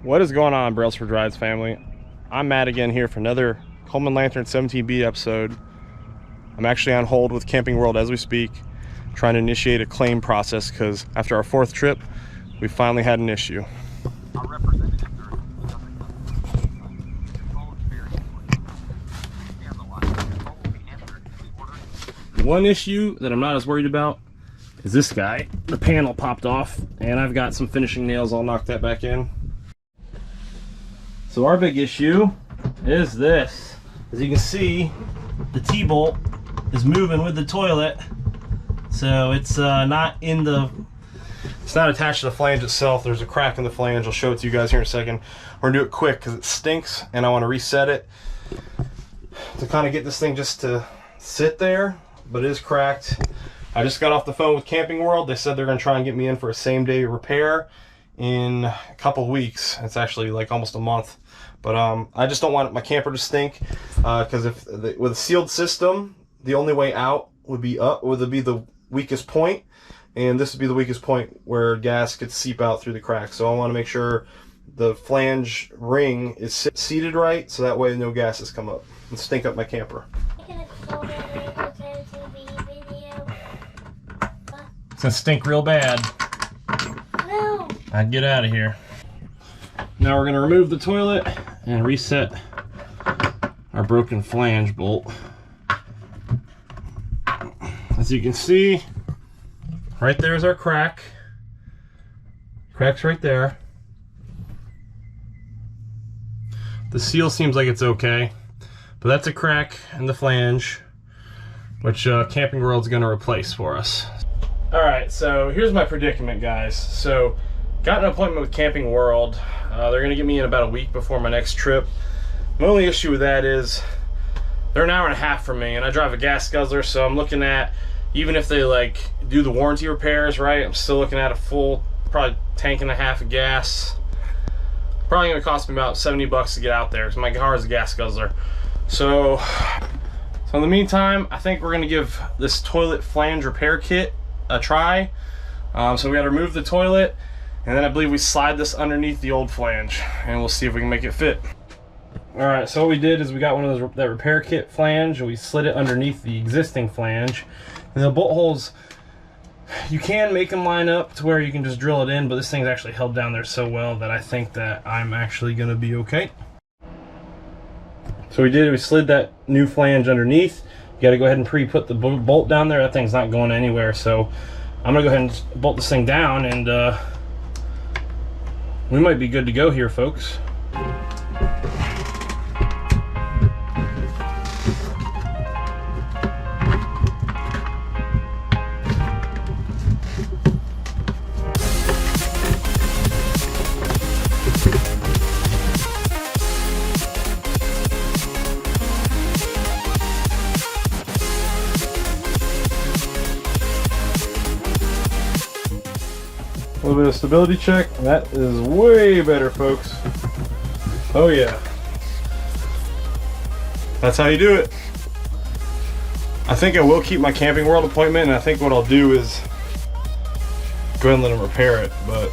What is going on, Brailsford Rides family? I'm Matt again here for another Coleman Lantern 17B episode. I'm actually on hold with Camping World as we speak, trying to initiate a claim process because after our 4th trip, we finally had an issue. One issue that I'm not as worried about is this guy. The panel popped off and I've got some finishing nails. I'll knock that back in. So our big issue is this. As you can see, the T-bolt is moving with the toilet. So it's not attached to the flange itself. There's a crack in the flange. I'll show it to you guys here in a second. We're gonna do it quick because it stinks and I want to reset it to kind of get this thing just to sit there, but it is cracked. I just got off the phone with Camping World. They said they're gonna try and get me in for a same-day repair in a couple weeks. It's actually like almost a month. But I just don't want my camper to stink because with a sealed system, the only way out would be up, would be the weakest point, and this would be the weakest point where gas could seep out through the cracks. So I want to make sure the flange ring is seated right, so that way no gases come up and stink up my camper. It's gonna stink real bad. No. I'd get out of here. Now we're gonna remove the toilet and reset our broken flange bolt. As you can see, right there's our crack. Crack's right there. The seal seems like it's okay, but that's a crack in the flange, which Camping World's gonna replace for us. All right, so here's my predicament, guys. So, got an appointment with Camping World. They're gonna get me in about a week before my next trip. My only issue with that is they're an hour and a half from me, and I drive a gas guzzler, so I'm looking at, even if they like do the warranty repairs, right, I'm still looking at a full, probably tank and a half of gas. Probably gonna cost me about 70 bucks to get out there because my car is a gas guzzler. So in the meantime, I think we're gonna give this toilet flange repair kit a try. So we gotta remove the toilet, and then I believe we slide this underneath the old flange, and we'll see if we can make it fit. All right, so what we did is we got one of those, that repair kit flange, and we slid it underneath the existing flange. And the bolt holes, you can make them line up to where you can just drill it in, but this thing's actually held down there so well that I think that I'm actually gonna be okay. So we slid that new flange underneath. You gotta go ahead and pre-put the bolt down there. That thing's not going anywhere, so I'm gonna go ahead and bolt this thing down, and we might be good to go here, folks. A little bit of stability check, and that is way better, folks. Oh yeah. That's how you do it. I think I will keep my Camping World appointment, and I think what I'll do is go ahead and let them repair it, but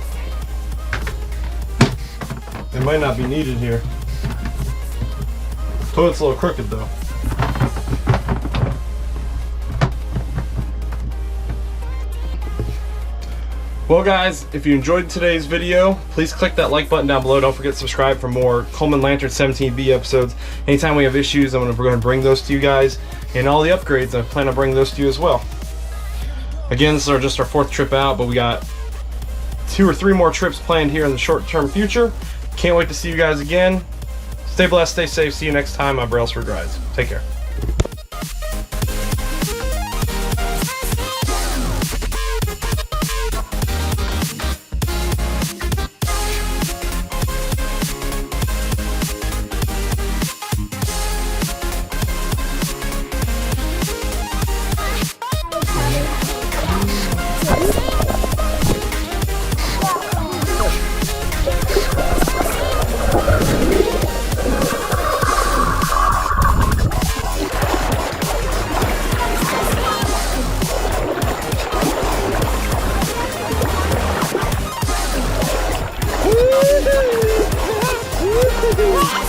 it might not be needed here. Toilet's a little crooked though. Well guys, if you enjoyed today's video, please click that like button down below. Don't forget to subscribe for more Coleman Lantern 17B episodes. Anytime we have issues, I'm going to go ahead and bring those to you guys. And all the upgrades, I plan on bringing those to you as well. Again, this is just our 4th trip out, but we got 2 or 3 more trips planned here in the short-term future. Can't wait to see you guys again. Stay blessed, stay safe. See you next time on Brailsford Rides. Take care. Woo-hoo! Woo!